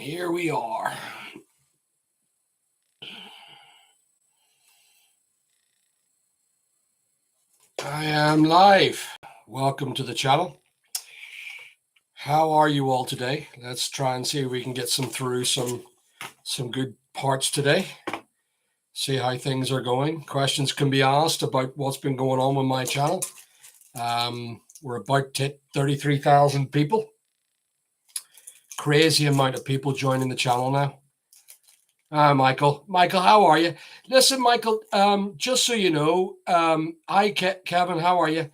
Here we are. I am live. Welcome to the channel. How are you all today? Let's try and see if we can get some good parts today. See how things are going. Questions can be asked about what's been going on with my channel. We're about to hit 33,000 people. Crazy amount of people joining the channel now. Michael. Michael, how are you? Listen, Michael, just so you know, hi, Kevin, how are you?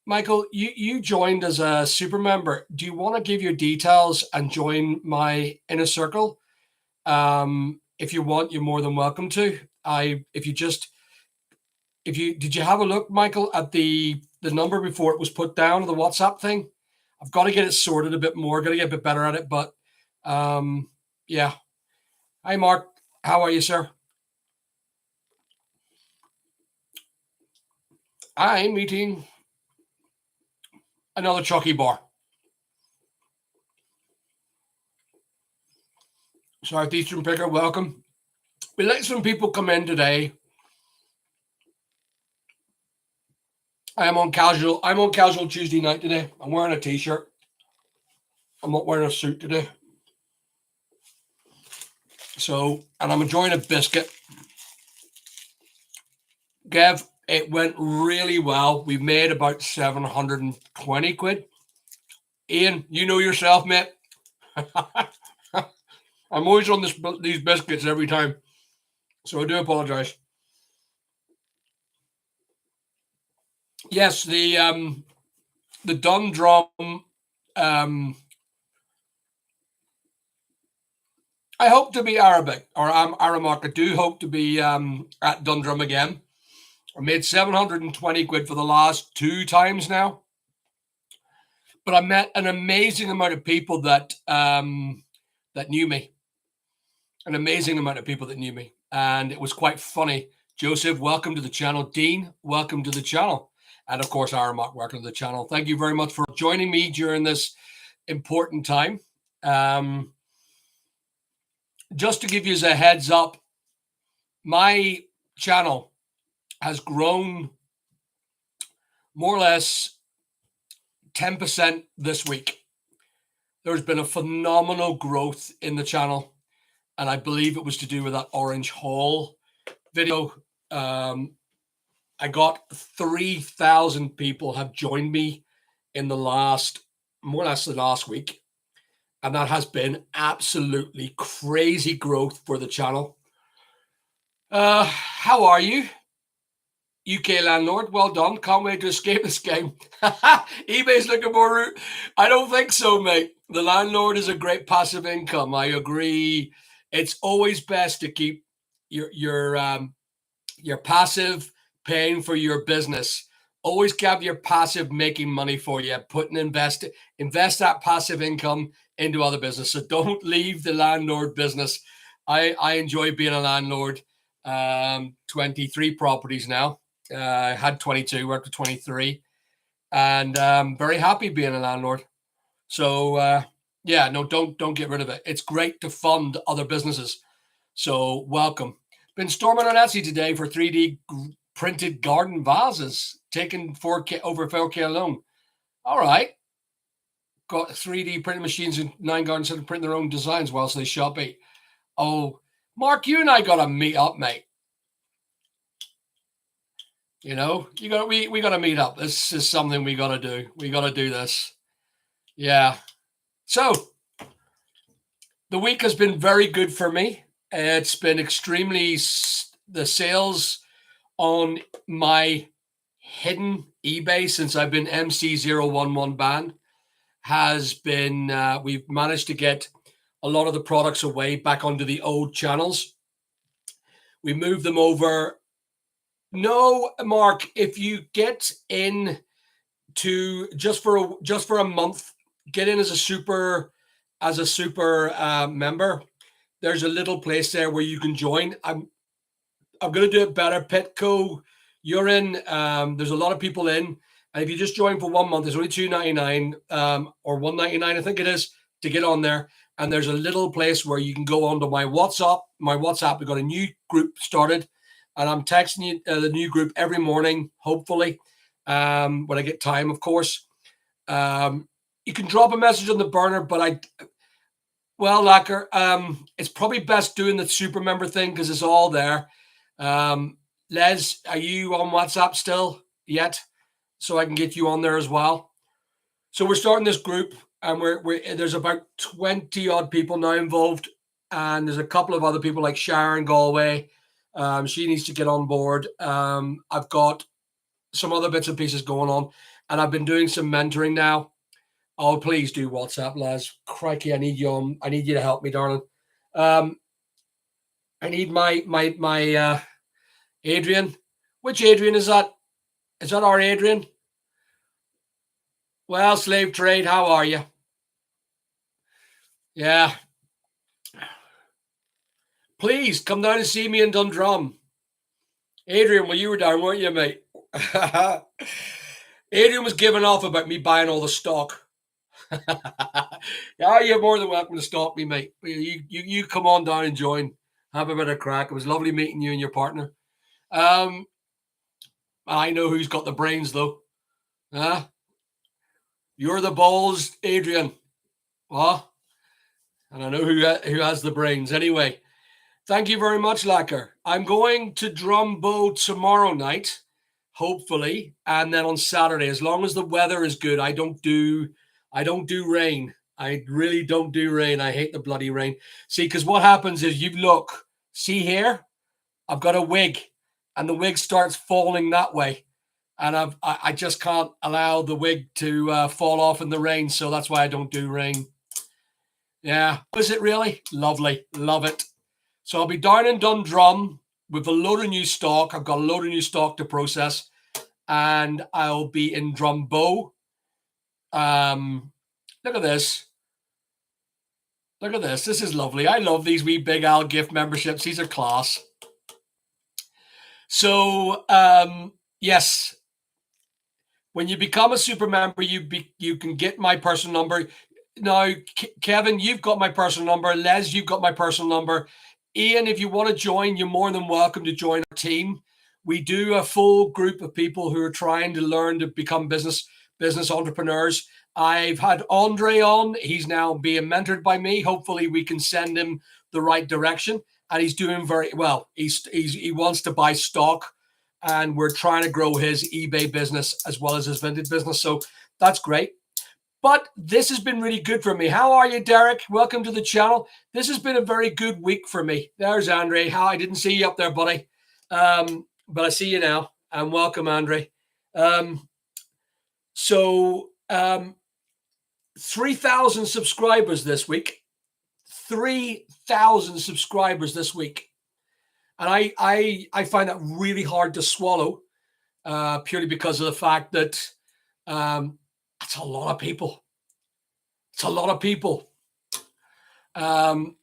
Michael, you joined as a super member. Do you want to give your details and join my inner circle? If you want, you're more than welcome to. Did you have a look, Michael, at the number before it was put down, the WhatsApp thing? I've got to get it sorted a bit more, got to get a bit better at it, but yeah. Hi, Mark. How are you, sir? I'm eating another Chucky bar. Southeastern Picker, welcome. We let some people come in today. I'm on casual Tuesday night today. I'm wearing a t-shirt. I'm not wearing a suit today. So, and I'm enjoying a biscuit. Gav, it went really well. We've made about 720 quid. Ian, you know yourself, mate. I'm always on these biscuits every time. So I do apologize. Yes, the Dundrum, I hope to be Arabic, or Aramark. I do hope to be at Dundrum again. I made 720 quid for the last 2 times now. But I met an amazing amount of people that knew me. An amazing amount of people that knew me. And it was quite funny. Joseph, welcome to the channel. Dean, welcome to the channel. And of course, Aramark, welcome to the channel. Thank you very much for joining me during this important time. Just to give you a heads up, my channel has grown more or less 10% this week. There's been a phenomenal growth in the channel, and I believe it was to do with that Orange Hall video. I got 3,000 people have joined me in more or less the last week. And that has been absolutely crazy growth for the channel. How are you? UK landlord, well done. Can't wait to escape this game. eBay's looking more. I don't think so, mate. The landlord is a great passive income. I agree. It's always best to keep your passive paying for your business. Always have your passive making money for you. Invest that passive income into other business. So don't leave the landlord business. I enjoy being a landlord. 23 properties now. I had 22, we're up to 23, and very happy being a landlord. So yeah, no, don't get rid of it. It's great to fund other businesses. So welcome. Been storming on Etsy today for 3D printed garden vases, taking 4K over 4K alone. All right. Got 3D printing machines in 9 gardens and print their own designs whilst they shop eat. Oh, Mark, you and I got to meet up, mate. You know, we got to meet up. This is something we got to do. We got to do this. Yeah. So the week has been very good for me. It's been extremely, the sales on my hidden eBay since I've been MC011 banned has been, we've managed to get a lot of the products away back onto the old channels. We moved them over. No, Mark, if you get in to just for a month, get in as a super member. There's a little place there where you can join. I'm going to do it better. Petco, you're in. There's a lot of people in. And if you just join for 1 month, it's only $2.99 or $1.99, I think it is, to get on there. and there's a little place where you can go onto my WhatsApp. My WhatsApp, we've got a new group started, and I'm texting you the new group every morning, hopefully, when I get time, of course. You can drop a message on the burner, but Lacker, it's probably best doing the super member thing because it's all there. Les, are you on WhatsApp still yet? So I can get you on there as well. So we're starting this group, and there's about 20 odd people now involved, and there's a couple of other people like Sharon Galway. She needs to get on board. I've got some other bits and pieces going on, and I've been doing some mentoring now. Oh, please do WhatsApp, Les. Crikey, I need you on. I need you to help me, darling. I need my Adrian. Which Adrian is that? Is that our Adrian? Well, slave trade, how are you? Yeah. Please come down and see me in Dundrum. Adrian, well, you were down, weren't you, mate? Adrian was giving off about me buying all the stock. Yeah, you're more than welcome to stalk me, mate. You come on down and join. Have a bit of crack. It was lovely meeting you and your partner. I know who's got the brains, though. Huh? You're the balls, Adrian. What? And I know who has the brains. Anyway, thank you very much, Lacquer. I'm going to Drumbo tomorrow night, hopefully, and then on Saturday. As long as the weather is good, I don't do rain. I really don't do rain. I hate the bloody rain. See, because what happens is see here, I've got a wig, and the wig starts falling that way. And I just can't allow the wig to fall off in the rain. So that's why I don't do rain. Yeah. Is it really? Lovely. Love it. So I'll be down in Dundrum with a load of new stock. I've got a load of new stock to process. And I'll be in Drumbo. Look at this. Look at this. This is lovely. I love these wee Big Al gift memberships. These are class. So, yes. When you become a super member, you can get my personal number. Now, Kevin, you've got my personal number. Les, you've got my personal number. Ian, if you want to join, you're more than welcome to join our team. We do a full group of people who are trying to learn to become business entrepreneurs. I've had Andre on. He's now being mentored by me. Hopefully, we can send him the right direction. And he's doing very well. He wants to buy stock. And we're trying to grow his eBay business as well as his vintage business. So that's great. But this has been really good for me. How are you, Derek? Welcome to the channel. This has been a very good week for me. There's Andre. How I didn't see you up there, buddy. But I see you now. And welcome, Andre. 3,000 subscribers this week. 3,000 subscribers this week. And I find that really hard to swallow, purely because of the fact that it's a lot of people. It's a lot of people. And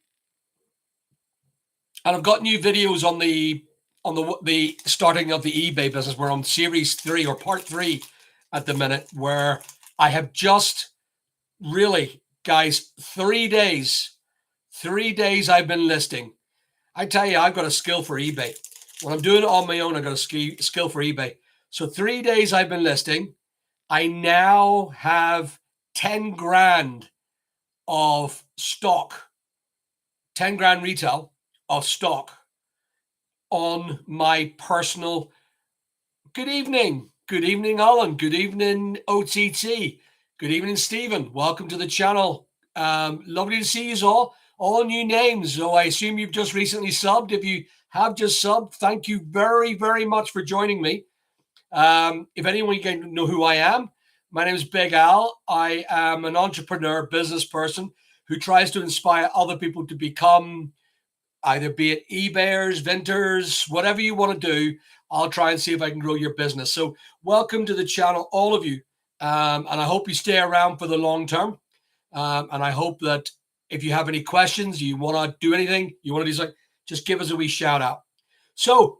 I've got new videos on the starting of the eBay business. We're on series 3 or part 3 at the minute, where I have just really, guys, 3 days I've been listing. I tell you, I've got a skill for eBay. When I'm doing it on my own, I've got a skill for eBay. So 3 days I've been listing. I now have 10 grand of stock, 10 grand retail of stock on my personal. Good evening. Good evening, Alan. Good evening, OTT. Good evening, Stephen. Welcome to the channel. Lovely to see you all new names. So I assume you've just recently subbed. If you have just subbed, thank you very, very much for joining me. If anyone can know who I am, my name is Big Al. I am an entrepreneur, business person who tries to inspire other people to become, either be it eBayers, vinters, whatever you want to do. I'll try and see if I can grow your business. So welcome to the channel, all of you. And I hope you stay around for the long term. And I hope that if you have any questions, you want to do anything, you want to do something, just give us a wee shout out. So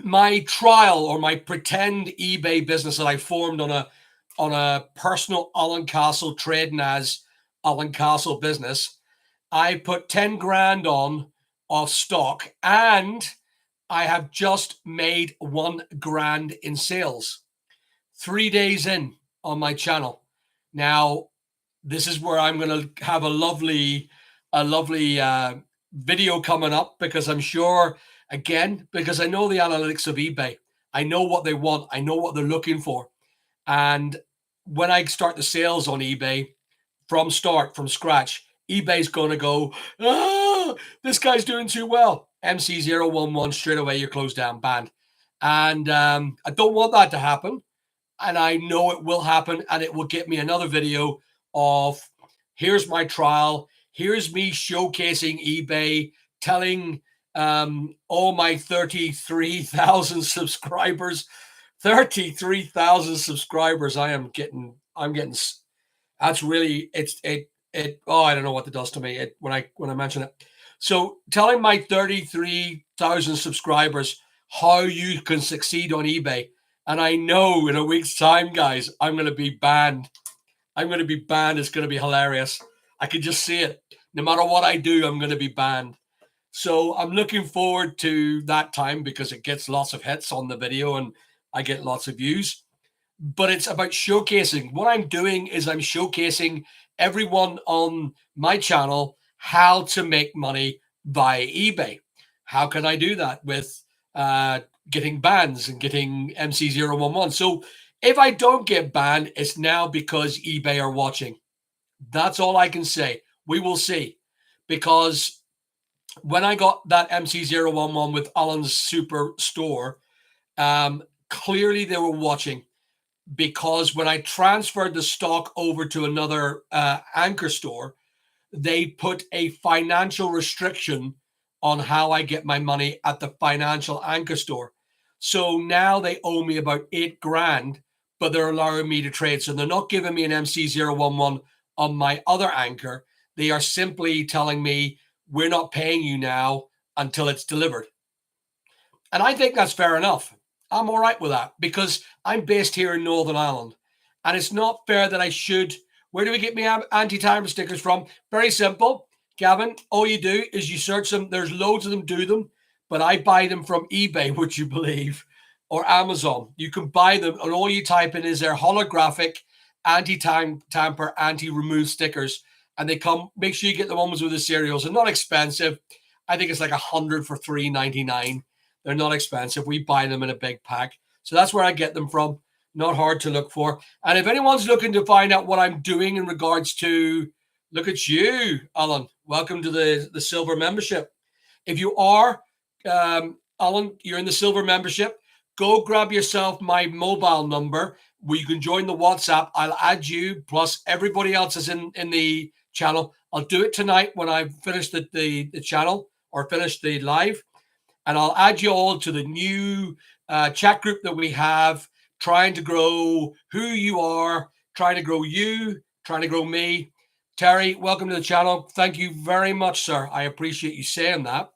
my trial or my pretend eBay business that I formed on a personal Alan Castle trading as Alan Castle business, I put 10 grand on of stock and I have just made 1 grand in sales 3 days in on my channel. Now, this is where I'm going to have a lovely video coming up, because I'm sure, again, because I know the analytics of eBay. I know what they want. I know what they're looking for. And when I start the sales on eBay from scratch, eBay's going to go, this guy's doing too well. MC011, straight away, you're closed down, banned. And I don't want that to happen. And I know it will happen, and it will get me another video of here's my trial. Here's me showcasing eBay, telling all my 33,000 subscribers, 33,000 subscribers. I'm getting, that's really, oh, I don't know what it does to me when I mention it. So telling my 33,000 subscribers how you can succeed on eBay. And I know in a week's time, guys, I'm going to be banned. I'm going to be banned. It's going to be hilarious. I can just see it. No matter what I do, I'm going to be banned. So I'm looking forward to that time, because it gets lots of hits on the video and I get lots of views. But it's about showcasing. What I'm doing is I'm showcasing everyone on my channel how to make money via eBay. How can I do that with getting bans and getting MC011? So if I don't get banned, it's now because eBay are watching. That's all I can say. We will see. Because when I got that MC011 with Alan's Super Store, clearly they were watching, because when I transferred the stock over to another anchor store, they put a financial restriction on how I get my money at the financial anchor store. So now they owe me about 8 grand, but they're allowing me to trade. So they're not giving me an MC011 on my other anchor. They are simply telling me, we're not paying you now until it's delivered. And I think that's fair enough. I'm all right with that, because I'm based here in Northern Ireland. And it's not fair that I should. Where do we get me anti-timer stickers from? Very simple, Gavin. All you do is you search them. There's loads of them do them, but I buy them from eBay, would you believe, or Amazon. You can buy them, and all you type in is their holographic anti-tamper, anti-remove stickers, and they come. Make sure you get the ones with the serials. They're not expensive. I think it's like 100 for $3.99. They're not expensive. We buy them in a big pack. So that's where I get them from. Not hard to look for. And if anyone's looking to find out what I'm doing in regards to, look at you, Alan. Welcome to the silver membership. If you are, Alan, you're in the silver membership, go grab yourself my mobile number where you can join the WhatsApp. I'll add you, plus everybody else is in the channel. I'll do it tonight when I've finished the channel or finished the live. And I'll add you all to the new chat group that we have, trying to grow who you are, trying to grow you, trying to grow me. Terry, welcome to the channel. Thank you very much, sir. I appreciate you saying that,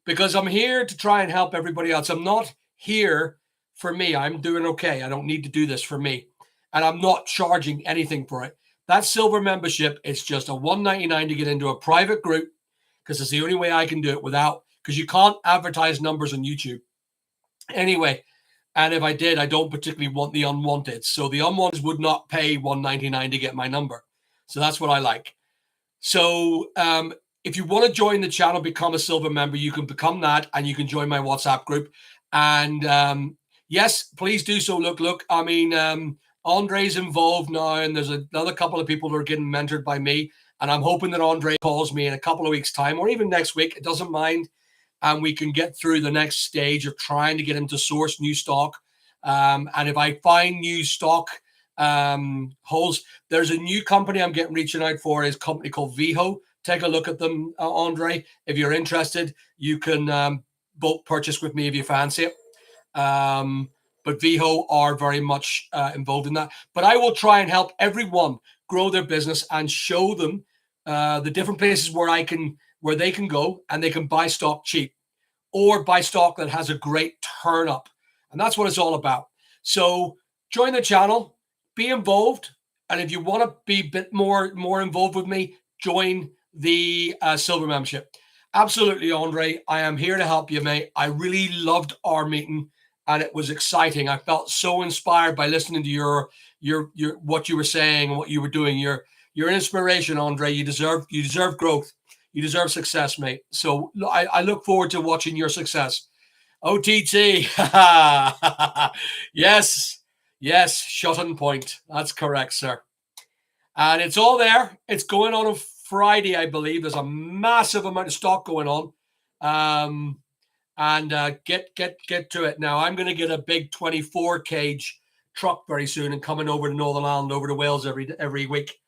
because I'm here to try and help everybody else. I'm not here for me. I'm doing okay. I don't need to do this for me. And I'm not charging anything for it. That silver membership is just a $1.99 to get into a private group, because it's the only way I can do it without, because you can't advertise numbers on YouTube. Anyway, and if I did, I don't particularly want the unwanted. So the unwanted would not pay $1.99 to get my number. So that's what I like. So if you want to join the channel, become a silver member, you can become that, and you can join my WhatsApp group. And yes, please do so. Look, I mean, Andre's involved now, and there's another couple of people that are getting mentored by me. And I'm hoping that Andre calls me in a couple of weeks' time, or even next week. It doesn't mind. And we can get through the next stage of trying to get him to source new stock. And if I find new stock holes, there's a new company I'm reaching out for, is a company called Viho. Take a look at them, Andre. If you're interested, you can both purchase with me if you fancy it. But Viho are very much involved in that. But I will try and help everyone grow their business and show them the different places where they can go and they can buy stock cheap, or buy stock that has a great turn up. And that's what it's all about. So join the channel, be involved. And if you want to be a bit more involved with me, join the silver membership. Absolutely, Andre. I am here to help you, mate. I really loved our meeting, and it was exciting. I felt so inspired by listening to your what you were saying and what you were doing. You're an inspiration, Andre. You deserve growth. You deserve success, mate. So I look forward to watching your success. OTT. Yes. Yes. Shot on point. That's correct, sir. And it's all there. It's going on Friday, I believe. There's a massive amount of stock going on. And get to it. Now, I'm going to get a big 24 cage truck very soon and coming over to Northern Ireland, over to Wales every week.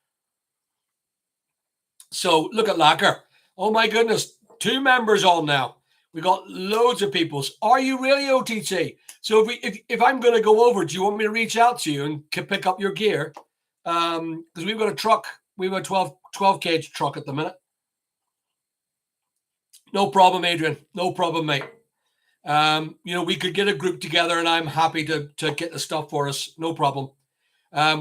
So look at Lacquer. Oh my goodness. 2 members on now. We got loads of people. Are you really OTT? So if I'm going to go over, do you want me to reach out to you and pick up your gear? Because we've got a truck. We have a 12 cage truck at the minute. No problem, Adrian. No problem, mate. We could get a group together, and I'm happy to get the stuff for us. No problem.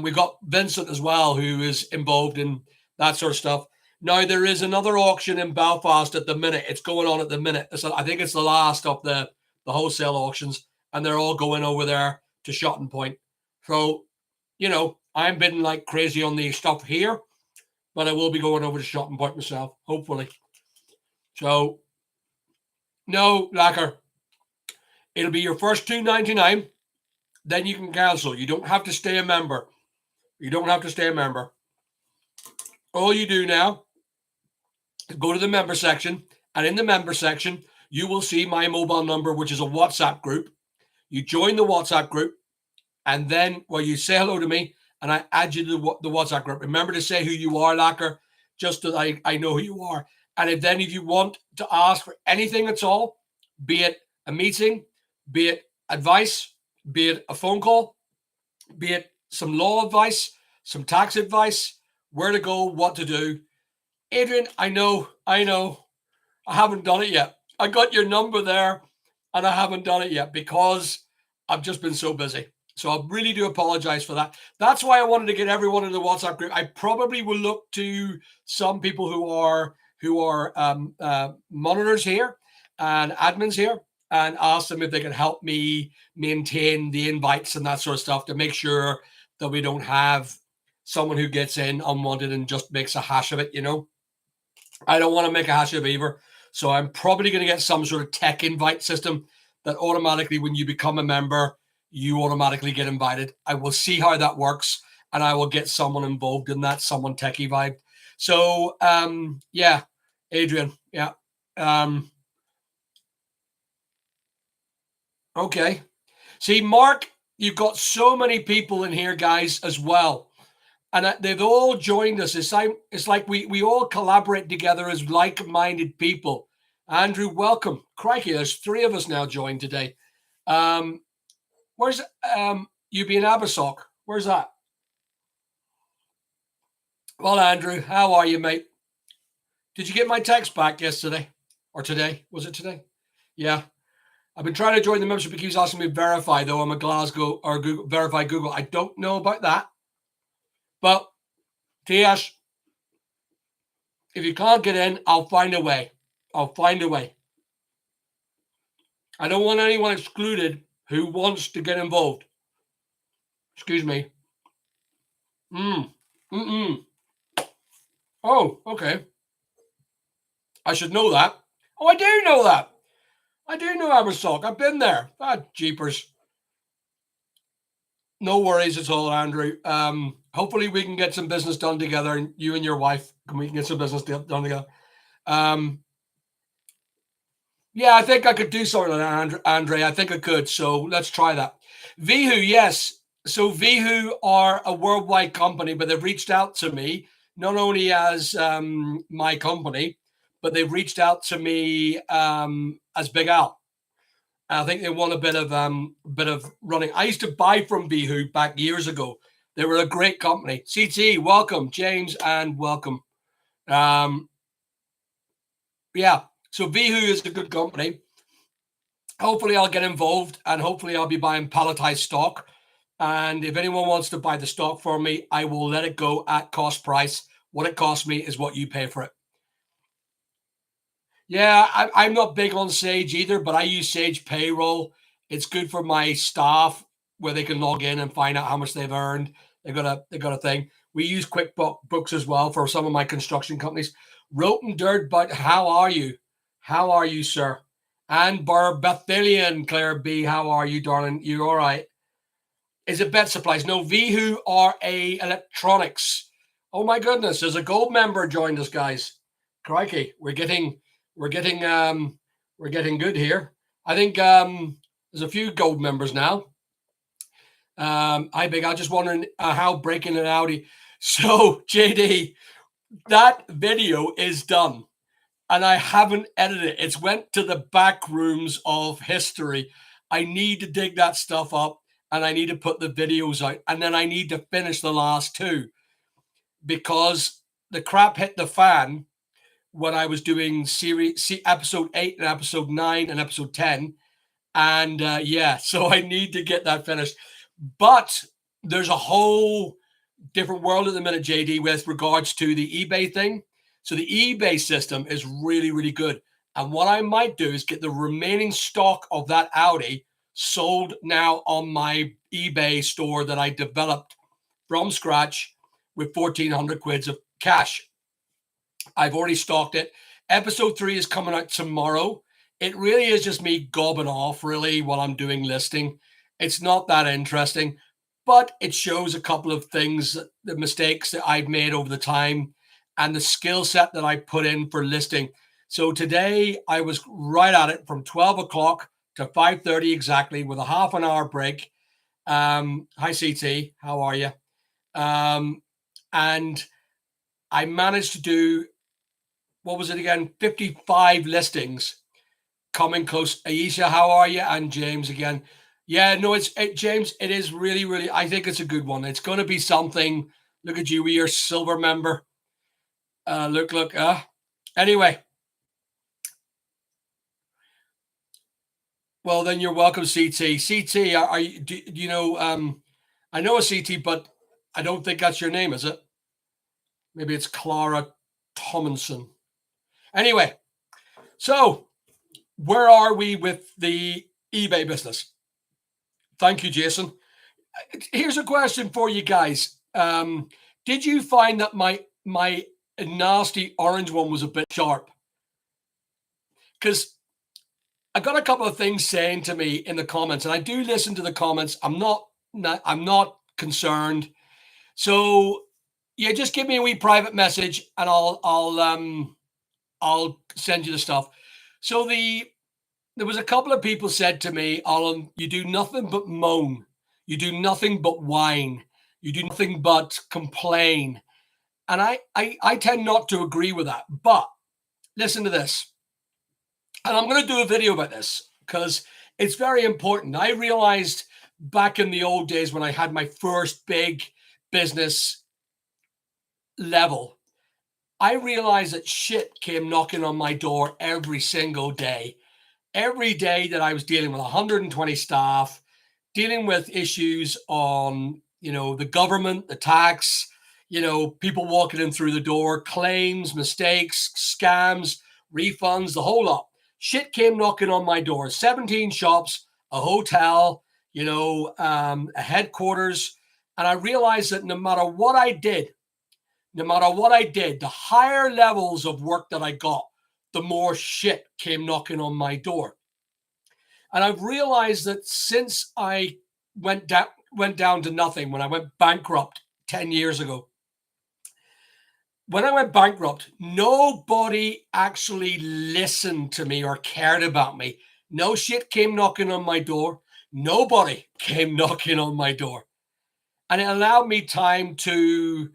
We've got Vincent as well, who is involved in that sort of stuff. Now, there is another auction in Belfast at the minute. It's going on at the minute. I think it's the last of the wholesale auctions, and they're all going over there to Shotton Point. So, I'm bidding like crazy on the stuff here, but I will be going over to Shotton Point myself, hopefully. So, no, Lacquer. It'll be your first $2.99. Then you can cancel. You don't have to stay a member. All you do now is go to the member section, and in the member section, you will see my mobile number, which is a WhatsApp group. You join the WhatsApp group, and then you say hello to me, and I add you to the WhatsApp group. Remember to say who you are, Lacquer, just so that I know who you are. And if you want to ask for anything at all, be it a meeting, be it advice, be it a phone call, be it some law advice, some tax advice, where to go, what to do. Adrian, I know. I haven't done it yet. I got your number there, and I haven't done it yet because I've just been so busy. So I really do apologize for that. That's why I wanted to get everyone in the WhatsApp group. I probably will look to some people who are monitors here and admins here and ask them if they can help me maintain the invites and that sort of stuff to make sure that we don't have someone who gets in unwanted and just makes a hash of it, I don't want to make a hash of it either. So I'm probably going to get some sort of tech invite system that automatically, when you become a member, you automatically get invited. I will see how that works, and I will get someone involved in that, someone techie vibe. So, yeah, Adrian, yeah. Okay. See, Mark, you've got so many people in here, guys, as well. And they've all joined us. It's like we all collaborate together as like-minded people. Andrew, welcome. Crikey, there's 3 of us now joined today. Where's you being Abersock? Where's that? Well, Andrew, how are you, mate? Did you get my text back yesterday or today? Was it today? Yeah. I've been trying to join the membership. It keeps asking me to verify, though. I'm a Glasgow or Google, verify Google. I don't know about that. But, TS, if you can't get in, I'll find a way. I don't want anyone excluded who wants to get involved. Excuse me. Oh, okay. I should know that. Oh, I do know that. I do know Abersock. I've been there. Jeepers. No worries at all, Andrew. Hopefully we can get some business done together, and you and your wife, we can get some business done together. Yeah, I think I could do something like that, Andre. I think I could. So let's try that. Vihu, yes. So Vihu are a worldwide company, but they've reached out to me, not only as my company, but they've reached out to me as Big Al. I think they want a bit of running. I used to buy from Vihu back years ago. They were a great company. CT, welcome. James, and welcome. Yeah. So Vihu is a good company. Hopefully I'll get involved, and hopefully I'll be buying palletized stock And if anyone wants to buy the stock from me, I will let it go at cost price. What it costs me is what you pay for it. Yeah, I'm not big on Sage either, but I use Sage Payroll. It's good for my staff where they can log in and find out how much they've earned. They got a thing. We use QuickBooks as well for some of my construction companies. Roten Dirt, but how are you? How are you, sir? And Barbethilian, Claire B, how are you, darling? You all right? Is it Bet Supplies? No, Vihu RA Electronics. Oh my goodness, there's a gold member joined us, guys. Crikey, we're getting we're getting good here. I think there's a few gold members now. Hi Big Al, just wondering how breaking it out. So JD, that video is done and I haven't edited it. It's went to the back rooms of history. I need to dig that stuff up and I need to put the videos out and then I need to finish the last two because the crap hit the fan when I was doing episode 8 and episode 9 and episode 10. And yeah, so I need to get that finished. But there's a whole different world at the minute, JD, with regards to the eBay thing. So the eBay system is really, really good. And what I might do is get the remaining stock of that Audi sold now on my eBay store that I developed from scratch with 1,400 quids of cash. I've already stocked it. Episode 3 is coming out tomorrow. It really is just me gobbing off, really, while I'm doing listing. It's not that interesting, but it shows a couple of things, the mistakes that I've made over the time and the skill set that I put in for listing. So today I was right at it from 12 o'clock to 5:30 exactly with a half an hour break. Hi, CT. How are you? And I managed to do, what was it again? 55 listings coming close. Aisha, how are you? And James again. Yeah, no, James, it is really, really, I think it's a good one. It's going to be something. Look at you, we are silver member. Look. Anyway, well, then you're welcome, CT. CT, are you, do you know, I know a CT, but I don't think that's your name, is it? Maybe it's Clara Tomlinson. Anyway, so where are we with the eBay business? Thank you, Jason. Here's a question for you guys. Did you find that my nasty orange one was a bit sharp? Because I got a couple of things saying to me in the comments, and I do listen to the comments. I'm not concerned. So yeah, just give me a wee private message, and I'll send you the stuff. So there was a couple of people said to me, Alan, you do nothing but moan. You do nothing but whine. You do nothing but complain. And I tend not to agree with that. But listen to this. And I'm going to do a video about this because it's very important. I realized back in the old days when I had my first big business level, I realized that shit came knocking on my door every single day. Every day that I was dealing with 120 staff, dealing with issues on, the government, the tax, people walking in through the door, claims, mistakes, scams, refunds, the whole lot. Shit came knocking on my door. 17 shops, a hotel, a headquarters. And I realized that no matter what I did, the higher levels of work that I got, the more shit came knocking on my door. And I've realized that since I went down to nothing, when I went bankrupt 10 years ago, when I went bankrupt, nobody actually listened to me or cared about me. No shit came knocking on my door. Nobody came knocking on my door. And it allowed me time to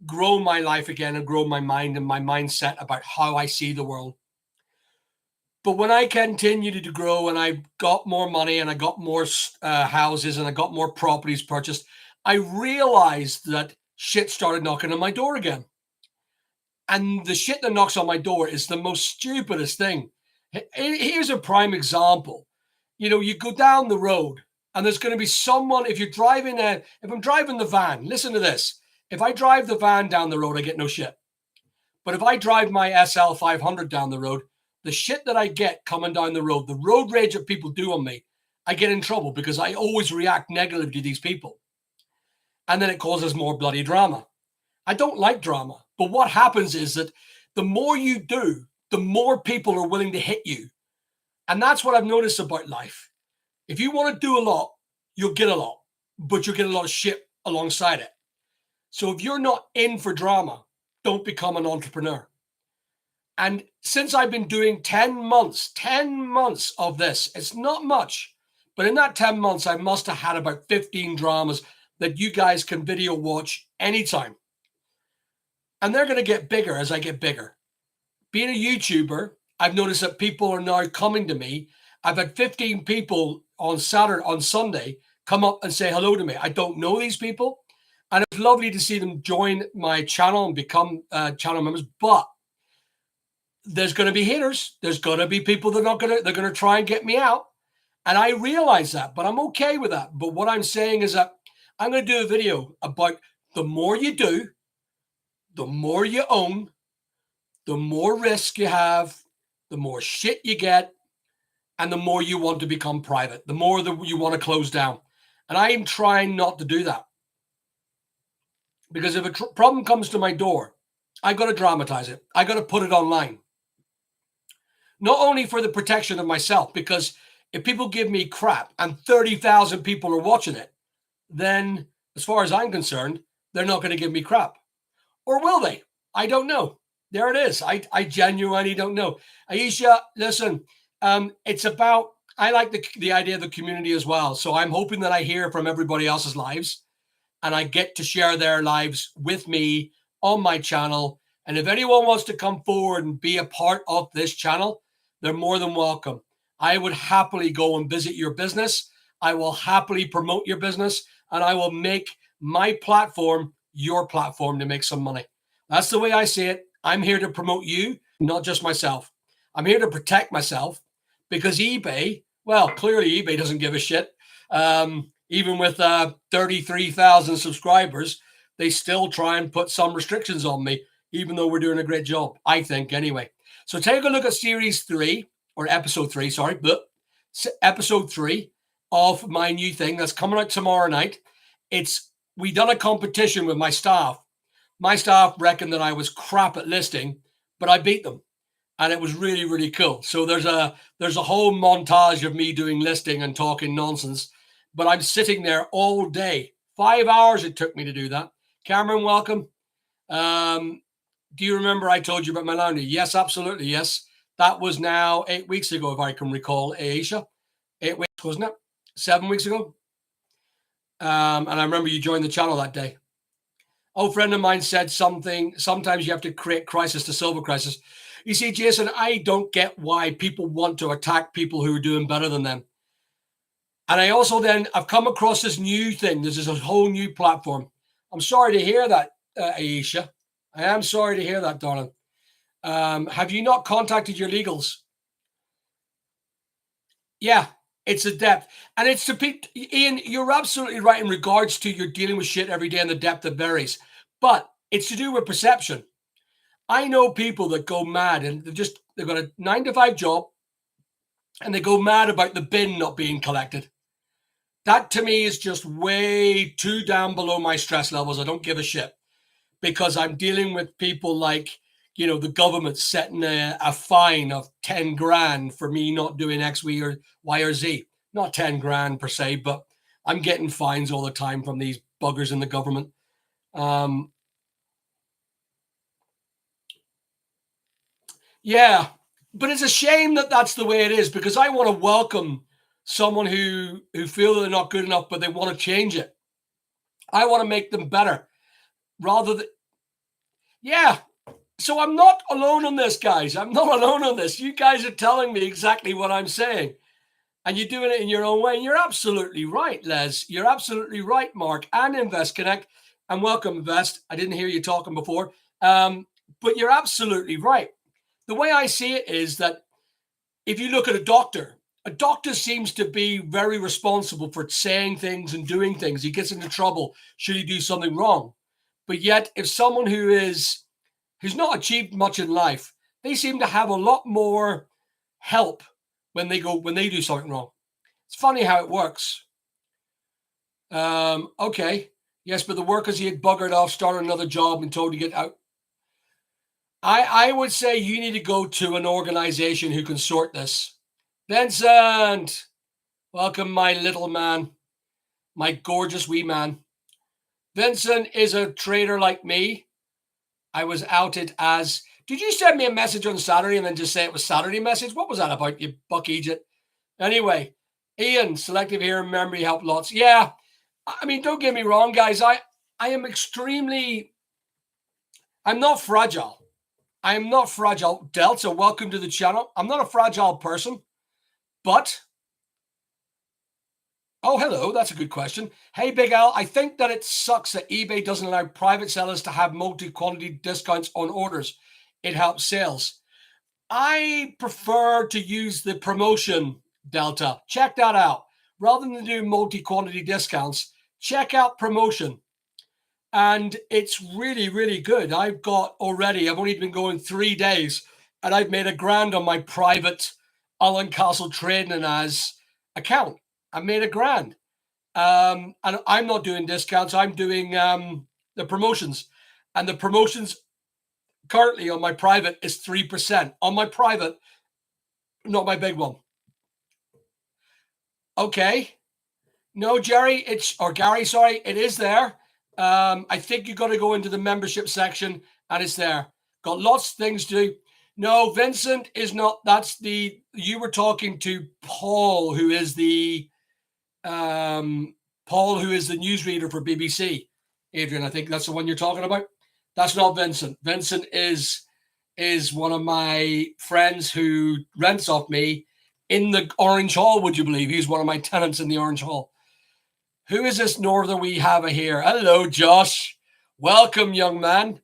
grow my life again and grow my mind and my mindset about how I see the world. But when I continued to grow and I got more money and I got more houses and I got more properties purchased, I realized that shit started knocking on my door again. And the shit that knocks on my door is the most stupidest thing. Here's a prime example. You go down the road And there's going to be someone, if I'm driving the van, listen to this. If I drive the van down the road, I get no shit. But if I drive my SL 500 down the road, the shit that I get coming down the road rage that people do on me, I get in trouble because I always react negatively to these people. And then it causes more bloody drama. I don't like drama. But what happens is that the more you do, the more people are willing to hit you. And that's what I've noticed about life. If you want to do a lot, you'll get a lot, but you'll get a lot of shit alongside it. So if you're not in for drama, don't become an entrepreneur. And since I've been doing 10 months of this, it's not much, but in that 10 months, I must have had about 15 dramas that you guys can video watch anytime. And they're going to get bigger as I get bigger. Being a YouTuber, I've noticed that people are now coming to me. I've had 15 people on Sunday come up and say hello to me. I don't know these people. And it's lovely to see them join my channel and become channel members. But there's going to be haters. There's going to be people that they're going to try and get me out. And I realize that, but I'm okay with that. But what I'm saying is that I'm going to do a video about the more you do, the more you own, the more risk you have, the more shit you get, and the more you want to become private, the more that you want to close down. And I am trying not to do that. Because if a problem comes to my door, I got to dramatize it. I got to put it online. Not only for the protection of myself, because if people give me crap and 30,000 people are watching it, then as far as I'm concerned, they're not going to give me crap. Or will they? I don't know. There it is. I genuinely don't know. Aisha, listen, it's about, I like the idea of the community as well. So I'm hoping that I hear from everybody else's lives and I get to share their lives with me on my channel. And if anyone wants to come forward and be a part of this channel, they're more than welcome. I would happily go and visit your business. I will happily promote your business, and I will make my platform your platform to make some money. That's the way I see it. I'm here to promote you, not just myself. I'm here to protect myself because eBay, well, clearly eBay doesn't give a shit. Even with 33,000 subscribers, they still try and put some restrictions on me, even though we're doing a great job, I think, anyway. So take a look at series 3, or episode 3, sorry, but episode 3 of my new thing that's coming out tomorrow night. We done a competition with my staff. My staff reckoned that I was crap at listing, but I beat them. And it was really, really cool. So there's a whole montage of me doing listing and talking nonsense. But I'm sitting there all day. 5 hours it took me to do that. Cameron, welcome. Do you remember I told you about my laundry? Yes, absolutely. Yes. That was now 8 weeks ago, if I can recall, Aisha. 8 weeks, wasn't it? 7 weeks ago. And I remember you joined the channel that day. Oh, a friend of mine said something. Sometimes you have to create crisis to solve a crisis. You see, Jason, I don't get why people want to attack people who are doing better than them. And I also I've come across this new thing. This is a whole new platform. I'm sorry to hear that, Aisha. I am sorry to hear that, darling. Have you not contacted your legals? Yeah, it's a depth. And it's to people. Ian, you're absolutely right in regards to you're dealing with shit every day and the depth that varies. But it's to do with perception. I know people that go mad and they've got a 9-to-5 job and they go mad about the bin not being collected. That to me is just way too down below my stress levels. I don't give a shit because I'm dealing with people like, the government setting a fine of 10 grand for me not doing X, Y, or Z. Not 10 grand per se, but I'm getting fines all the time from these buggers in the government. Yeah, but it's a shame that that's the way it is because I want to welcome someone who feel they're not good enough, but they want to change it. I want to make them better rather than, yeah. So I'm not alone on this, guys. I'm not alone on this. You guys are telling me exactly what I'm saying. And you're doing it in your own way. And you're absolutely right, Les. You're absolutely right, Mark. And Invest Connect. And welcome, Invest. I didn't hear you talking before. But you're absolutely right. The way I see it is that if you look at a doctor A doctor seems to be very responsible for saying things and doing things. He gets into trouble should he do something wrong. But yet, if someone who's not achieved much in life, they seem to have a lot more help when they do something wrong. It's funny how it works. Okay. Yes, but the workers he had buggered off, started another job, and told to get out. I would say you need to go to an organization who can sort this. Vincent, welcome, my little man, my gorgeous wee man. Vincent is a trader like me. I was outed as. Did you send me a message on Saturday and then just say it was Saturday message? What was that about, you buck Egypt? Anyway, Ian, selective hearing, memory help lots. Yeah, I mean, don't get me wrong, guys. I am extremely. I'm not fragile. I am not fragile. Delta, welcome to the channel. I'm not a fragile person, but. Oh, hello. That's a good question. Hey, Big Al, I think that it sucks that eBay doesn't allow private sellers to have multi-quantity discounts on orders. It helps sales. I prefer to use the promotion, Delta. Check that out. Rather than do multi-quantity discounts, check out promotion. And it's really, really good. I've only been going 3 days, and I've made $1,000 on my private AlanC trading as account. I made $1,000. And I'm not doing discounts. I'm doing the promotions. And the promotions currently on my private is 3%. On my private, not my big one. Okay. No, Gary, sorry, it is there. I think you got to go into the membership section and it's there. Got lots of things to do. No, Vincent is not. You were talking to Paul, who is the newsreader for BBC. Adrian, I think that's the one you're talking about. That's not Vincent. Vincent is one of my friends who rents off me in the Orange Hall, would you believe? He's one of my tenants in the Orange Hall. Who is this norther we have here? Hello, Josh. Welcome, young man.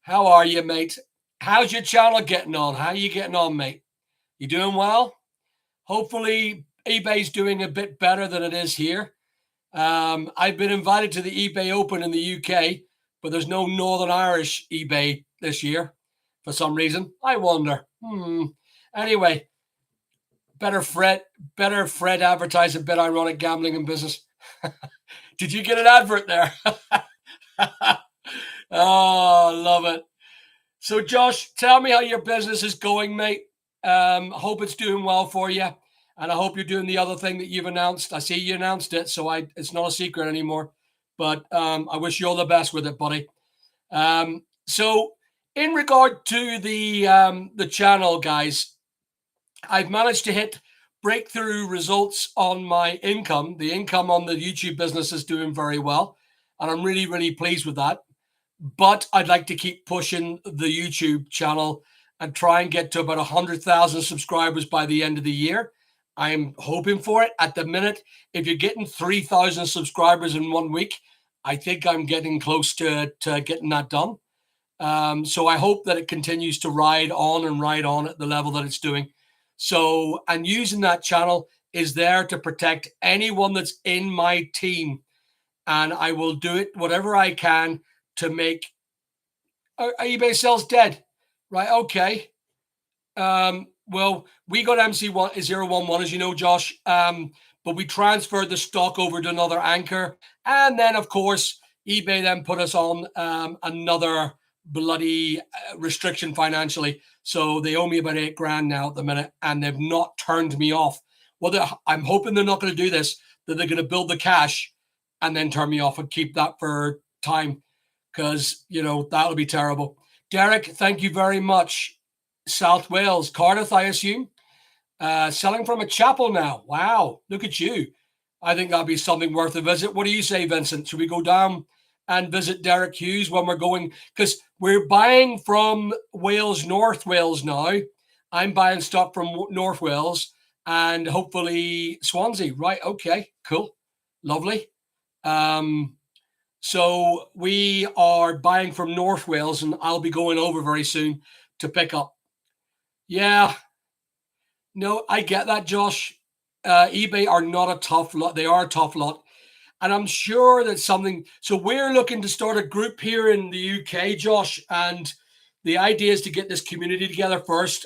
How are you, mate? How's your channel getting on? How are you getting on, mate? You doing well? Hopefully, eBay's doing a bit better than it is here. I've been invited to the eBay Open in the UK, but there's no Northern Irish eBay this year for some reason. I wonder. Anyway, better Fred advertise a bit ironic gambling and business. Did you get an advert there? Oh, love it. So, Josh, tell me how your business is going, mate. I hope it's doing well for you. And I hope you're doing the other thing that you've announced. I see you announced it, so it's not a secret anymore. But I wish you all the best with it, buddy. So, in regard to the channel, guys, I've managed to hit breakthrough results on my income. The income on the YouTube business is doing very well, and I'm really, really pleased with that. But I'd like to keep pushing the YouTube channel and try and get to about 100,000 subscribers by the end of the year. I'm hoping for it. At the minute, if you're getting 3,000 subscribers in 1 week, I think I'm getting close to getting that done. So I hope that it continues to ride on at the level that it's doing. So, and using that channel is there to protect anyone that's in my team. And I will do it, whatever I can, to make eBay sells dead. Right, okay. Well, we got MC011, as you know, Josh, but we transferred the stock over to another anchor. And then, of course, eBay then put us on another bloody restriction financially. So they owe me about $8,000 now at the minute, and they've not turned me off. Well, I'm hoping they're not going to do this, that they're going to build the cash and then turn me off and keep that for time, because, that'll be terrible. Derek, thank you very much. South Wales, Cardiff, I assume. Selling from a chapel now. Wow, look at you. I think that'll be something worth a visit. What do you say, Vincent? Should we go down and visit Derek Hughes when we're going? Because we're buying from Wales, North Wales now. I'm buying stock from North Wales and hopefully Swansea. Right, okay, cool. Lovely. So we are buying from North Wales, and I'll be going over very soon to pick up. Yeah. No, I get that, Josh. eBay are not a tough lot. They are a tough lot. And I'm sure that something. So we're looking to start a group here in the UK, Josh. And the idea is to get this community together first,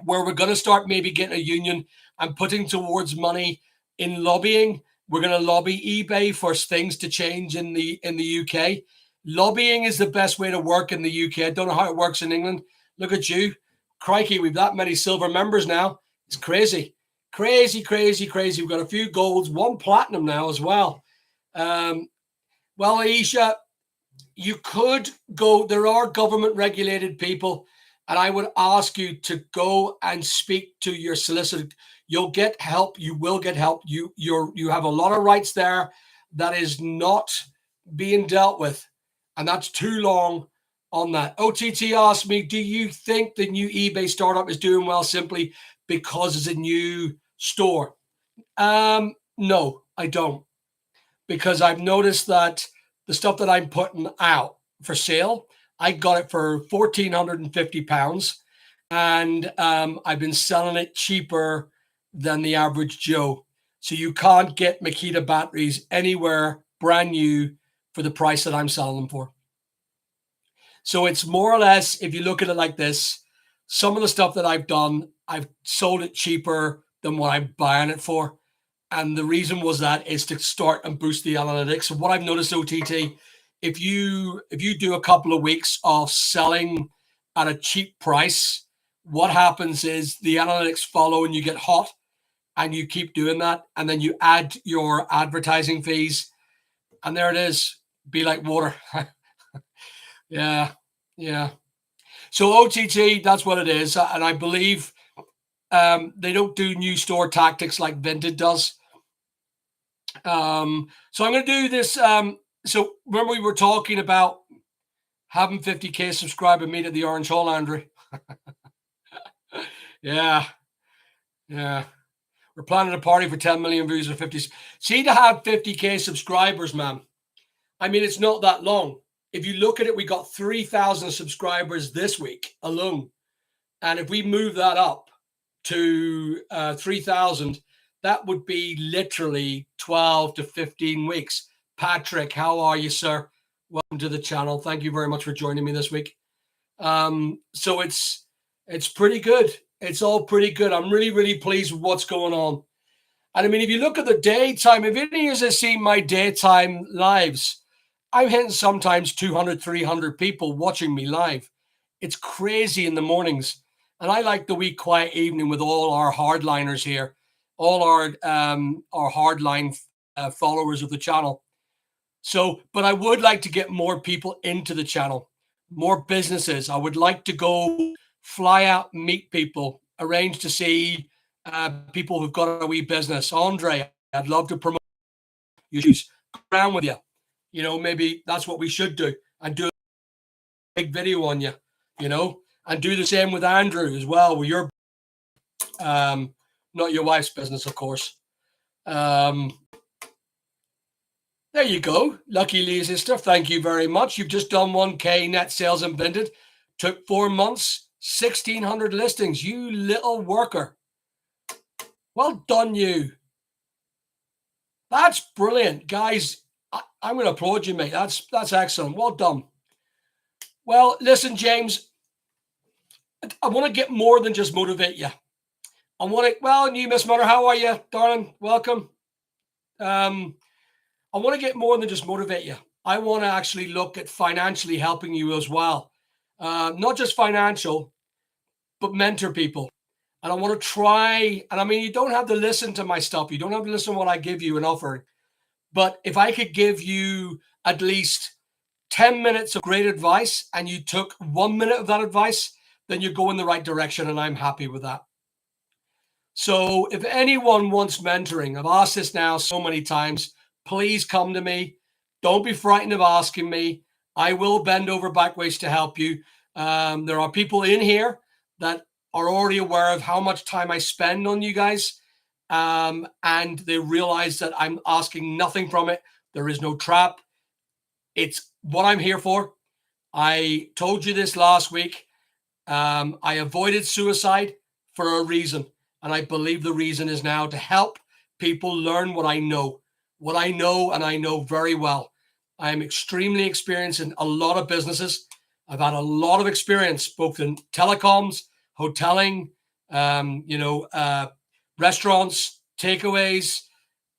where we're going to start maybe getting a union and putting towards money in lobbying. We're going to lobby eBay for things to change in the UK. Lobbying is the best way to work in the UK. I don't know how it works in England. Look at you. Crikey, we've that many silver members now. It's crazy. Crazy, crazy, crazy. We've got a few golds, one platinum now as well. Well, Aisha, you could go, there are government regulated people, and I would ask you to go and speak to your solicitor. You'll get help. You will get help. You have a lot of rights there that is not being dealt with, and that's too long on that. OTT asked me, do you think the new eBay startup is doing well simply because it's a new store? No, I don't, because I've noticed that the stuff that I'm putting out for sale, I got it for £1,450, and I've been selling it cheaper than the average Joe. So you can't get Makita batteries anywhere brand new for the price that I'm selling them for. So it's more or less, if you look at it like this, some of the stuff that I've done, I've sold it cheaper than what I'm buying it for. And the reason was that is to start and boost the analytics. So what I've noticed, OTT, if you do a couple of weeks of selling at a cheap price, what happens is the analytics follow and you get hot, and you keep doing that, and then you add your advertising fees, and there it is. Be like water. Yeah, yeah. So OTT, that's what it is, and I believe they don't do new store tactics like Vinted does. So I'm going to do this. So remember we were talking about having 50K subscriber meet at the Orange Hall, Andrew? Yeah, yeah. We're planning a party for 10 million views or 50. See, to have 50K subscribers, man. I mean, it's not that long. If you look at it, we got 3,000 subscribers this week alone. And if we move that up to 3,000, that would be literally 12 to 15 weeks. Patrick, how are you, sir? Welcome to the channel. Thank you very much for joining me this week. So it's pretty good. It's all pretty good. I'm really, really pleased with what's going on. And I mean, if you look at the daytime, if any of you have seen my daytime lives, I'm hitting sometimes 200, 300 people watching me live. It's crazy in the mornings. And I like the wee quiet evening with all our hardliners here, all our hardline followers of the channel. So, but I would like to get more people into the channel, more businesses. I would like to go fly out, meet people, arrange to see people who've got a wee business. Andre, I'd love to promote you, go around with you. You know, maybe that's what we should do, and do a big video on you, you know, and do the same with Andrew as well, with your, not your wife's business, of course. There you go. Lucky Lee sister, thank you very much. You've just done 1K net sales and Vinted. Took 4 months, 1,600 listings. You little worker. Well done, you. That's brilliant. Guys, I'm going to applaud you, mate. That's excellent. Well done. Well, listen, James, I want to get more than just motivate you. I want to, well, new Miss Mother, how are you, darling? Welcome. I want to get more than just motivate you. I want to actually look at financially helping you as well. Not just financial, but mentor people. And I want to try, and I mean, you don't have to listen to my stuff. You don't have to listen to what I give you and offer. But if I could give you at least 10 minutes of great advice and you took 1 minute of that advice, then you go in the right direction, and I'm happy with that. So if anyone wants mentoring, I've asked this now so many times, please come to me. Don't be frightened of asking me. I will bend over backwards to help you. There are people in here that are already aware of how much time I spend on you guys. And they realize that I'm asking nothing from it. There is no trap. It's what I'm here for. I told you this last week. I avoided suicide for a reason. And I believe the reason is now to help people learn what I know, and I know very well. I am extremely experienced in a lot of businesses. I've had a lot of experience both in telecoms, hoteling, restaurants, takeaways,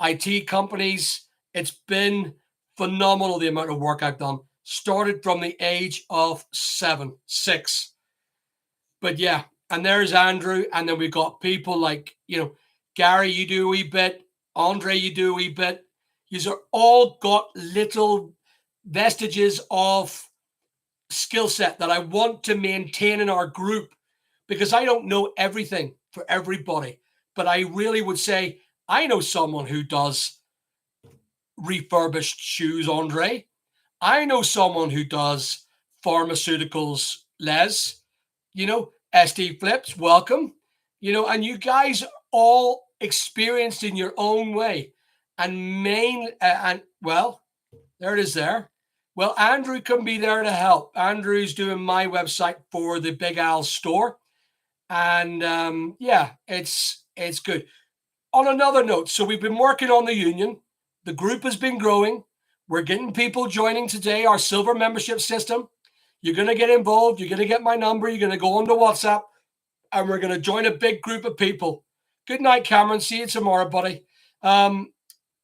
IT companies. It's been phenomenal the amount of work I've done. Started from the age of 6. But yeah, and there's Andrew, and then we've got people like, Gary, you do a wee bit, Andre, you do a wee bit. You've all got little vestiges of skill set that I want to maintain in our group, because I don't know everything for everybody. But I really would say I know someone who does refurbished shoes, Andre. I know someone who does pharmaceuticals, Les. SD Flips, welcome. And you guys all experienced in your own way. There it is there. Well, Andrew can be there to help. Andrew's doing my website for the Big Al store. And it's good. On another note, so we've been working on the union. The group has been growing. We're getting people joining today, our silver membership system. You're going to get involved. You're going to get my number. You're going to go onto WhatsApp, and we're going to join a big group of people. Good night, Cameron. See you tomorrow, buddy.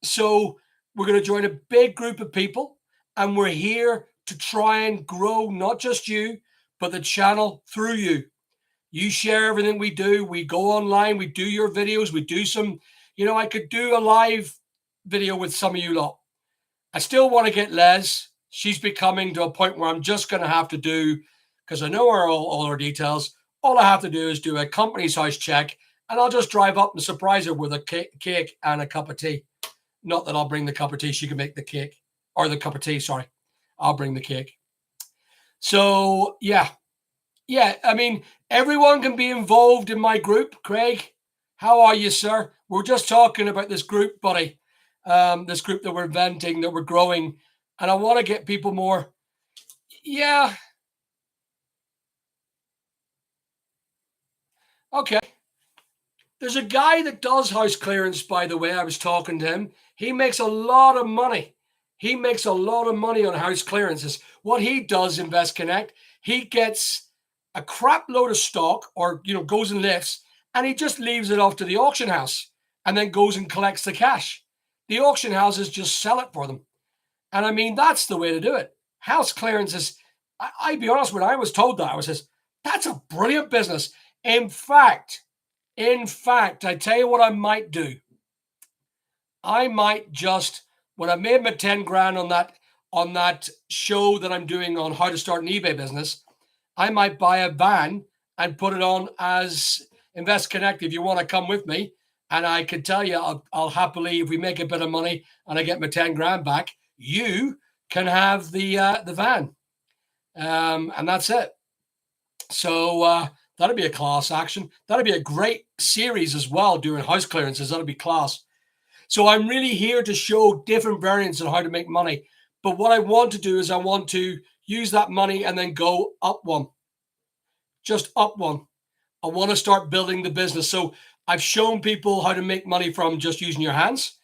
So we're going to join a big group of people, and we're here to try and grow not just you, but the channel through you. You share everything we do. We go online. We do your videos. We do some, I could do a live video with some of you lot. I still want to get Les. She's becoming to a point where I'm just going to have to do, because I know all her details. All I have to do is do a company's house check, and I'll just drive up and surprise her with a cake and a cup of tea. Not that I'll bring the cup of tea. She can make the cake, or the cup of tea. Sorry. I'll bring the cake. So yeah. I mean, everyone can be involved in my group. Craig, how are you, sir? We're just talking about this group, buddy. This group that we're inventing, that we're growing. And I want to get people more. Yeah. Okay. There's a guy that does house clearance, by the way. I was talking to him. He makes a lot of money. He makes a lot of money on house clearances. What he does, Invest Connect, he gets a crap load of stock, or, goes and lifts, and he just leaves it off to the auction house and then goes and collects the cash. The auction houses just sell it for them. And I mean, that's the way to do it. House clearances, I'd be honest, when I was told that, I was just, that's a brilliant business. In fact, I tell you what I might do. I might just, when I made my 10 grand on that show that I'm doing on how to start an eBay business, I might buy a van and put it on as Invest Connect if you want to come with me. And I can tell you, I'll happily, if we make a bit of money and I get my 10 grand back, you can have the van. And that's it. So that'd be a class action. That'd be a great series as well, doing house clearances. That'd be class. So I'm really here to show different variants on how to make money. But what I want to do is I want to use that money and then go up one. Just up one. I want to start building the business. So I've shown people how to make money from just using your hands.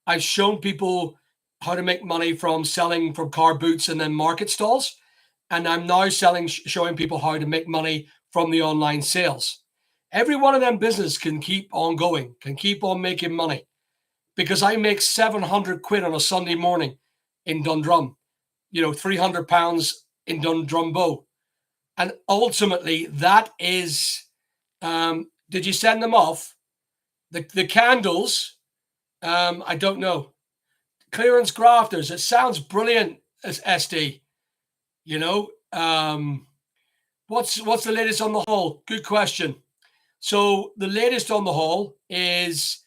I've shown people how to make money from selling from car boots and then market stalls. And I'm now showing people how to make money from the online sales. Every one of them business can keep on going, can keep on making money. Because I make 700 quid on a Sunday morning in Dundrum, 300 pounds in Dundrumbo. And ultimately that is, did you send them off? The candles, I don't know. Clearance grafters, it sounds brilliant as SD. What's the latest on the haul? Good question. So the latest on the haul is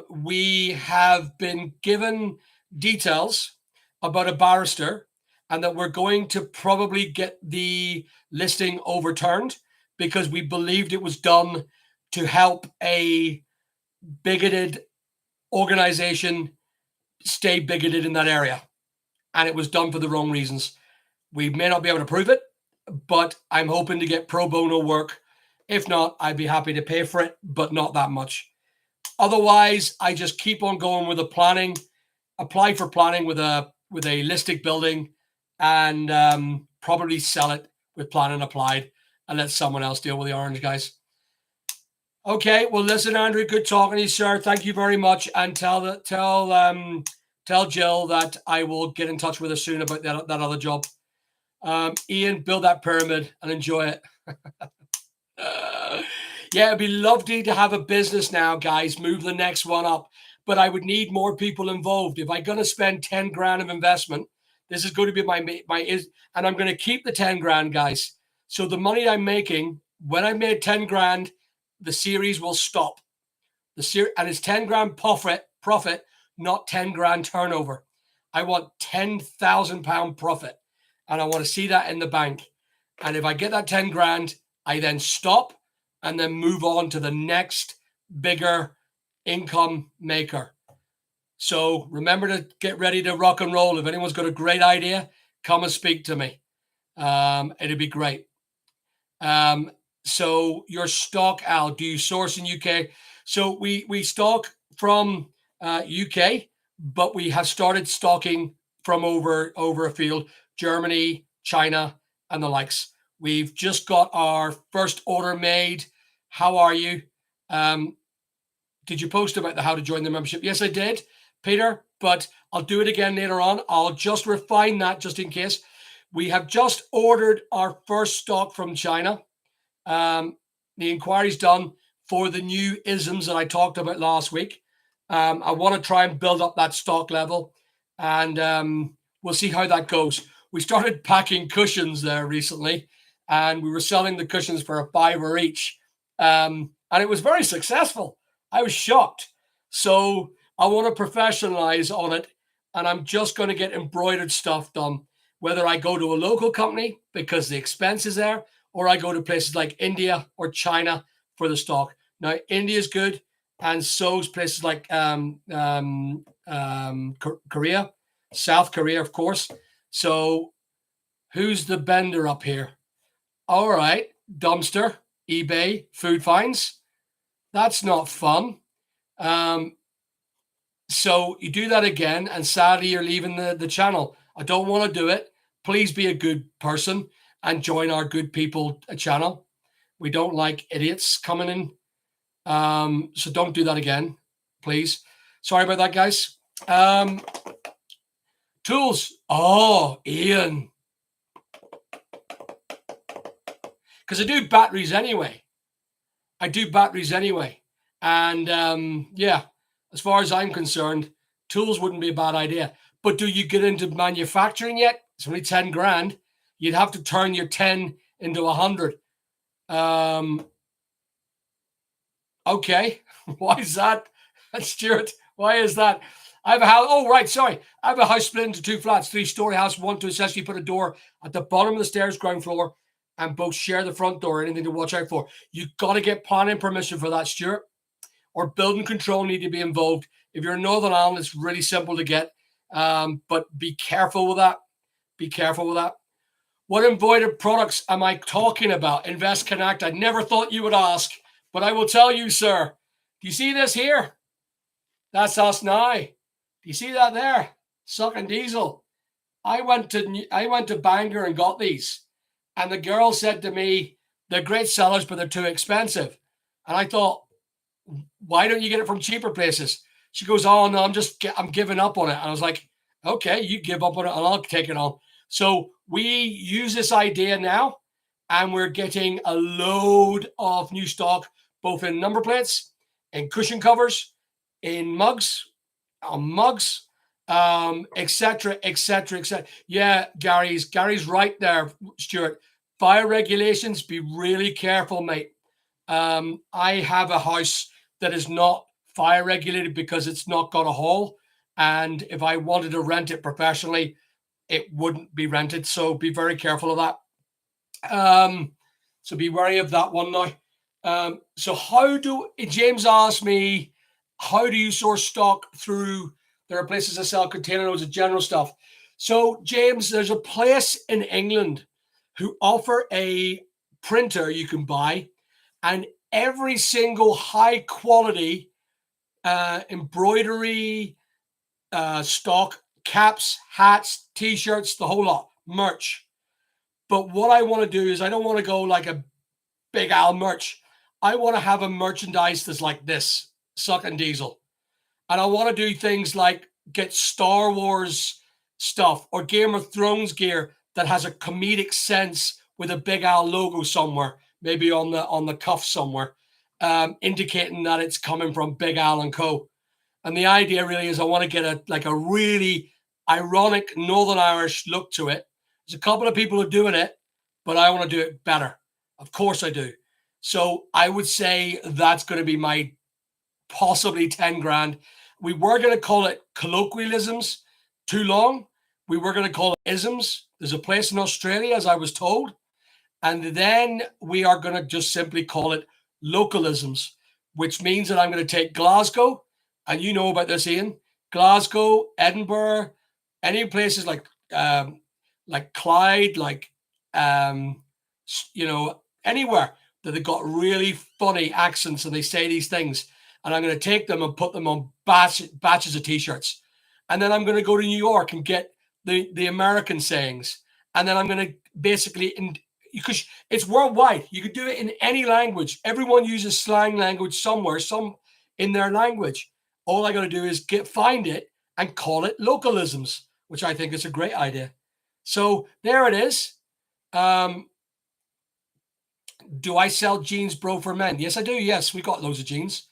we have been given details about a barrister, and that we're going to probably get the listing overturned because we believed it was done to help a bigoted organization stay bigoted in that area. And it was done for the wrong reasons. We may not be able to prove it, but I'm hoping to get pro bono work If not, I'd be happy to pay for it, but not that much. Otherwise, I just keep on going with the planning, apply for planning with a listic building, and probably sell it with planning applied, and let someone else deal with the orange, guys. Okay, well, listen, Andrew, good talking to you, sir. Thank you very much, and tell Jill that I will get in touch with her soon about that other job. Ian, build that pyramid and enjoy it. Yeah, it'd be lovely to have a business now, guys. Move the next one up, but I would need more people involved. If I'm going to spend 10 grand of investment, this is going to be and I'm going to keep the 10 grand, guys. So the money I'm making, when I made 10 grand, the series will stop. And it's 10 grand profit, not 10 grand turnover. I want £10,000 profit, and I want to see that in the bank. And if I get that 10 grand, I then stop and then move on to the next bigger income maker. So remember to get ready to rock and roll. If anyone's got a great idea, come and speak to me. It'd be great. So your stock, Al, do you source in UK? So we stock from UK, but we have started stocking from over afield, Germany, China, and the likes. We've just got our first order made. How are you? Did you post about how to join the membership? Yes, I did, Peter, but I'll do it again later on. I'll just refine that just in case. We have just ordered our first stock from China. The inquiry's done for the new isms that I talked about last week. I want to try and build up that stock level, and we'll see how that goes. We started packing cushions there recently, and we were selling the cushions for $5 each. And it was very successful. I was shocked. So I want to professionalize on it, and I'm just going to get embroidered stuff done, whether I go to a local company because the expense is there, or I go to places like India or China for the stock. Now, India is good, and so's places like Korea, South Korea, of course. So who's the bender up here? All right, dumpster, eBay, food finds. That's not fun. So you do that again, and sadly, you're leaving the channel. I don't want to do it. Please be a good person and join our good people channel. We don't like idiots coming in. So don't do that again, please. Sorry about that, guys. Tools. Oh, Ian. Because I do batteries anyway. And yeah, as far as I'm concerned, tools wouldn't be a bad idea. But do you get into manufacturing yet? It's only 10 grand. You'd have to turn your 10 into 100. Okay. Why is that? Stuart, why is that? I have a house. Oh, right. Sorry. I have a house split into 2 flats, 3-story house. Want to essentially put a door at the bottom of the stairs, ground floor, and both share the front door. Anything to watch out for. You've got to get planning permission for that, Stuart. Or building control need to be involved. If you're in Northern Ireland, it's really simple to get. But be careful with that. Be careful with that. What embroidered products am I talking about? Invest Connect. I never thought you would ask, but I will tell you, sir. Do you see this here? That's us now. Do you see that there? Sucking diesel. I went to Bangor and got these, and the girl said to me, "They're great sellers, but they're too expensive." And I thought, why don't you get it from cheaper places? She goes, "Oh no, I'm giving up on it." And I was like, "Okay, you give up on it, and I'll take it on." So we use this idea now, and we're getting a load of new stock, both in number plates, in cushion covers, in mugs, etc., etc., etc. Yeah, Gary's right there, Stuart. Fire regulations, be really careful, mate. I have a house that is not fire regulated because it's not got a hall, and if I wanted to rent it professionally, it wouldn't be rented. So be very careful of that. So be wary of that one now. So James asked me, how do you source stock through? There are places that sell container loads of general stuff. So James, there's a place in England who offer a printer you can buy, and every single high quality embroidery, stock, caps, hats, t-shirts, the whole lot, merch. But what I want to do is I don't want to go like a Big Al merch. I want to have a merchandise that's like this, Suck and Diesel. And I want to do things like get Star Wars stuff or Game of Thrones gear that has a comedic sense with a Big Al logo somewhere, maybe on the cuff somewhere, indicating that it's coming from Big Al and Co. And the idea really is I want to get a really ironic Northern Irish look to it. There's a couple of people who are doing it, but I want to do it better. Of course I do. So I would say that's going to be my possibly 10 grand. We were going to call it colloquialisms too long. We were going to call it isms. There's a place in Australia, as I was told. And then we are going to just simply call it localisms, which means that I'm going to take Glasgow, and you know about this, Ian. Glasgow, Edinburgh, any places like Clyde, anywhere that they've got really funny accents and they say these things. And I'm going to take them and put them on batches of t-shirts. And then I'm going to go to New York and get the American sayings. And then I'm going to basically, because it's worldwide, you could do it in any language. Everyone uses slang language somewhere, some in their language. All I got to do is find it and call it localisms, which I think is a great idea. So there it is. Do I sell jeans, bro, for men? Yes, I do. Yes, we got loads of jeans.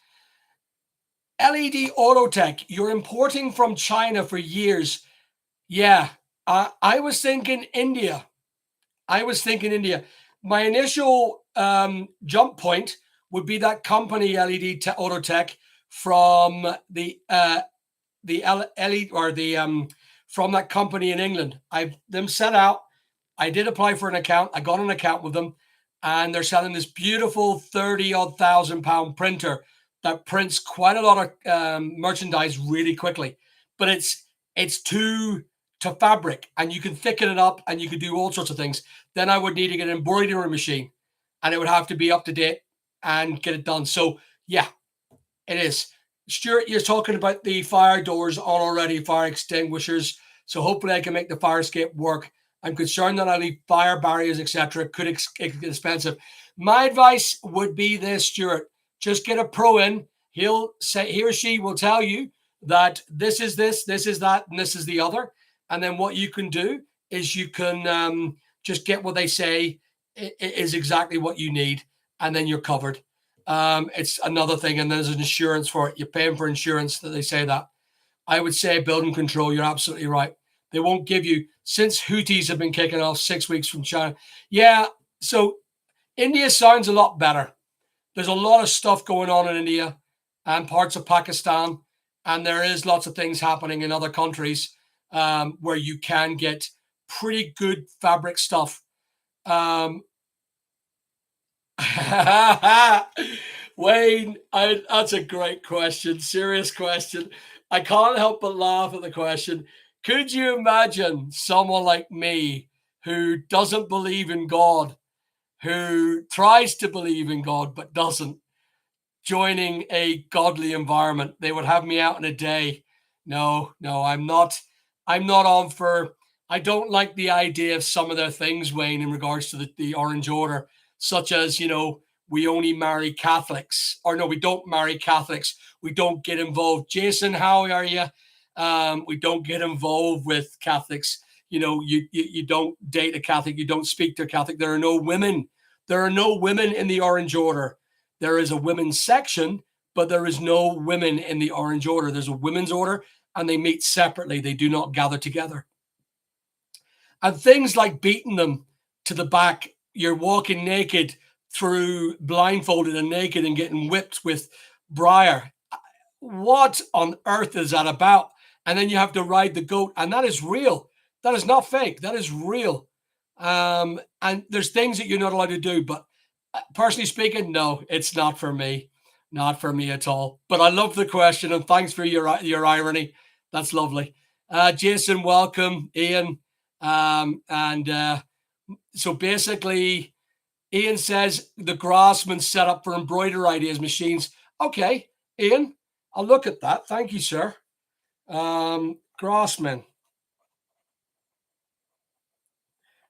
LED Auto Tech, you're importing from China for years. Yeah, I was thinking India. My initial jump point would be that company LED Auto Tech from the LED or the from that company in England. I've them set out. I did apply for an account. I got an account with them, and they're selling this beautiful 30-odd thousand pound printer that prints quite a lot of merchandise really quickly. But it's to fabric, and you can thicken it up, and you can do all sorts of things. Then I would need to get an embroidery machine, and it would have to be up to date and get it done. So yeah, it is. Stuart, you're talking about the fire doors on already, fire extinguishers. So hopefully I can make the fire escape work. I'm concerned that only fire barriers, etc., could get expensive. My advice would be this, Stuart. Just get a pro in. He or she will tell you that this is this is that, and this is the other. And then what you can do is you can just get what they say is exactly what you need, and then you're covered. It's another thing, and there's an insurance for it. You're paying for insurance that they say that. I would say building control. You're absolutely right. They won't give you, since Houthis have been kicking off 6 weeks from China. Yeah, so India sounds a lot better. There's a lot of stuff going on in India and parts of Pakistan, and there is lots of things happening in other countries where you can get pretty good fabric stuff. Wayne, that's a great question. Serious question. I can't help but laugh at the question. Could you imagine someone like me who doesn't believe in God, who tries to believe in God but doesn't, joining a godly environment? They would have me out in a day. No, I'm not on for. I don't like the idea of some of their things, Wayne, in regards to the Orange Order, such as, we only marry Catholics, or no, we don't marry Catholics. We don't get involved. Jason, how are you? We don't get involved with Catholics. You don't date a Catholic. You don't speak to a Catholic. There are no women. There are no women in the Orange Order. There is a women's section, but there is no women in the Orange Order. There's a women's order, and they meet separately. They do not gather together. And things like beating them to the back, you're walking naked through, blindfolded and naked, and getting whipped with briar. What on earth is that about? And then you have to ride the goat, and that is real. That is not fake. That is real. And there's things that you're not allowed to do, but personally speaking, no, it's not for me. Not for me at all. But I love the question, and thanks for your irony. That's lovely. Jason, welcome. Ian. So basically, Ian says the Grassman set up for embroidery ideas machines. Okay, Ian, I'll look at that. Thank you, sir. Grassman.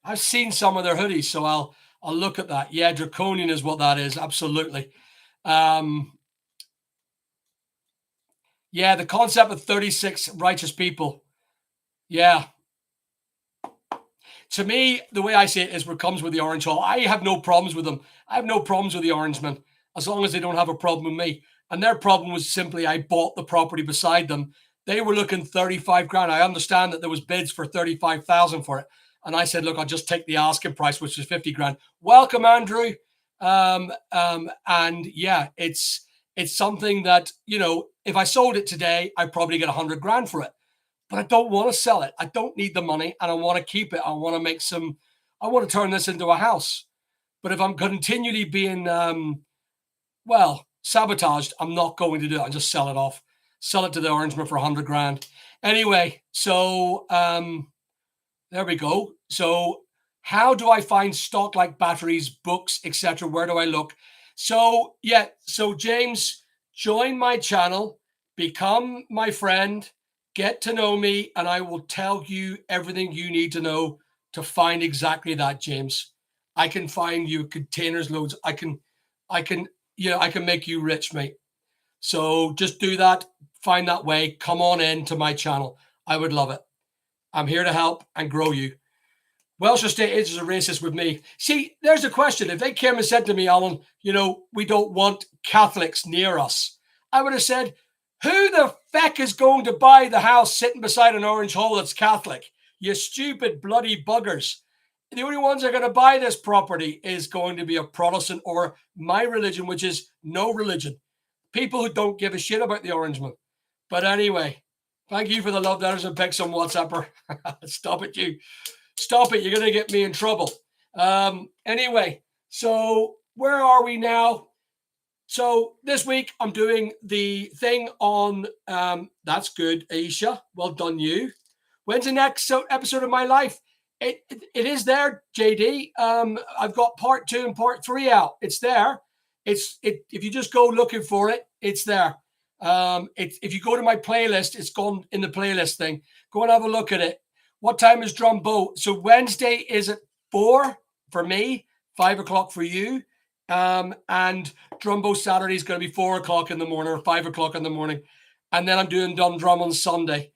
I've seen some of their hoodies, so I'll look at that. Yeah, draconian is what that is. Absolutely. Yeah, the concept of 36 righteous people. Yeah. To me, the way I see it is what comes with the Orange Hall. I have no problems with them. I have no problems with the Orangemen as long as they don't have a problem with me. And their problem was simply I bought the property beside them. They were looking 35 grand. I understand that there was bids for 35,000 for it. And I said, look, I'll just take the asking price, which is 50 grand. Welcome, Andrew. And yeah, it's something that, you know, if I sold it today, I'd probably get 100 grand for it. But I don't want to sell it. I don't need the money and I want to keep it. I want to turn this into a house. But if I'm continually being, sabotaged, I'm not going to do it. I'll just sell it off, sell it to the Orangeman for 100 grand. Anyway, so there we go. So how do I find stock like batteries, books, etc.? Where do I look? So yeah, so James, join my channel, become my friend, get to know me, and I will tell you everything you need to know to find exactly that, James. I can find you containers loads. I can make you rich, mate. So just do that. Find that way. Come on in to my channel. I would love it. I'm here to help and grow you. Welsh estate agents are racist with me. See, there's a question. If they came and said to me, Alan, you know, we don't want Catholics near us, I would have said, who the feck is going to buy the house sitting beside an Orange Hall that's Catholic? You stupid bloody buggers. The only ones that are going to buy this property is going to be a Protestant or my religion, which is no religion. People who don't give a shit about the Orangeman. But anyway, thank you for the love letters and pics on WhatsApper. Stop it, you. Stop it. You're going to get me in trouble. Anyway, so where are we now? So this week I'm doing the thing on, that's good, Aisha. Well done, you. When's the next episode of my life? It is there, JD. I've got part 2 and part 3 out. It's there. If you just go looking for it, it's there. If you go to my playlist, it's gone in the playlist thing. Go and have a look at it. What time is Drumbo? So Wednesday is at 4 for me, 5 o'clock for you. And Drumbo Saturday is going to be 4 o'clock in the morning or 5 o'clock in the morning. And then I'm doing Dundrum on Sunday.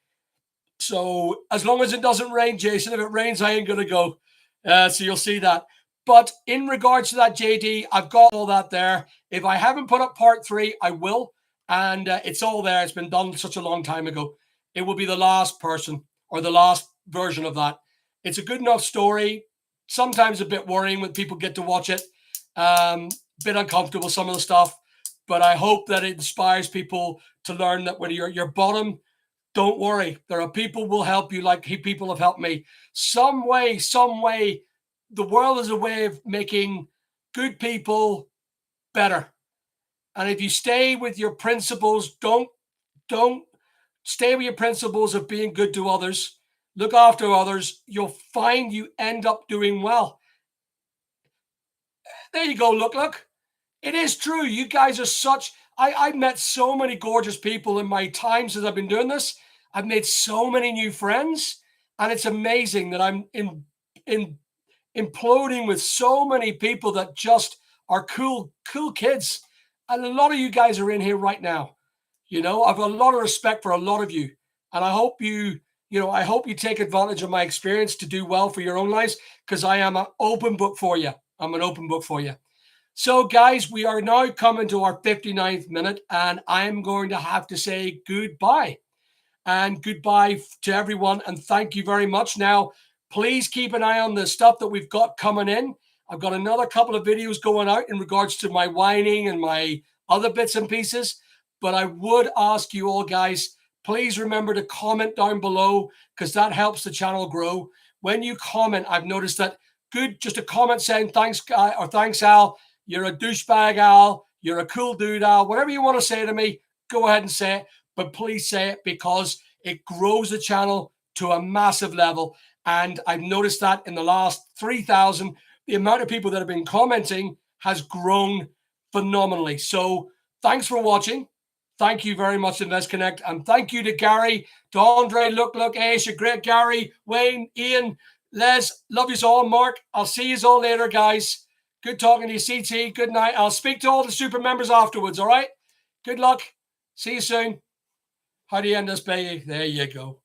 So as long as it doesn't rain, Jason, if it rains, I ain't going to go. So you'll see that. But in regards to that, JD, I've got all that there. If I haven't put up part 3, I will. And it's all there. It's been done such a long time ago. It will be the last person or the last version of that. It's a good enough story. Sometimes a bit worrying when people get to watch it. Bit uncomfortable, some of the stuff. But I hope that it inspires people to learn that when you're bottom, don't worry. There are people who will help you like people have helped me. Some way, the world is a way of making good people better. And if you stay with your principles, don't stay with your principles of being good to others, look after others, you'll find you end up doing well. There you go. Look. It is true. You guys are such... I've met so many gorgeous people in my time since I've been doing this. I've made so many new friends. And it's amazing that I'm imploding with so many people that just are cool kids. And a lot of you guys are in here right now. You know, I've got a lot of respect for a lot of you. And I hope you take advantage of my experience to do well for your own lives, because I am an open book for you. I'm an open book for you. So, guys, we are now coming to our 59th minute, and I'm going to have to say goodbye. And goodbye to everyone, and thank you very much. Now, please keep an eye on the stuff that we've got coming in. I've got another couple of videos going out in regards to my whining and my other bits and pieces. But I would ask you all, guys, please remember to comment down below, because that helps the channel grow. When you comment, I've noticed that just a comment saying thanks, guy, or thanks, Al. You're a douchebag, Al. You're a cool dude, Al. Whatever you want to say to me, go ahead and say it. But please say it, because it grows the channel to a massive level. And I've noticed that in the last 3,000, the amount of people that have been commenting has grown phenomenally. So thanks for watching. Thank you very much to Let's Connect. And thank you to Gary, to Andre, look, Ace, you're great, Gary, Wayne, Ian, Les, love you all. Mark, I'll see you all later, guys. Good talking to you, CT. Good night. I'll speak to all the super members afterwards, all right? Good luck. See you soon. How do you end this, baby? There you go.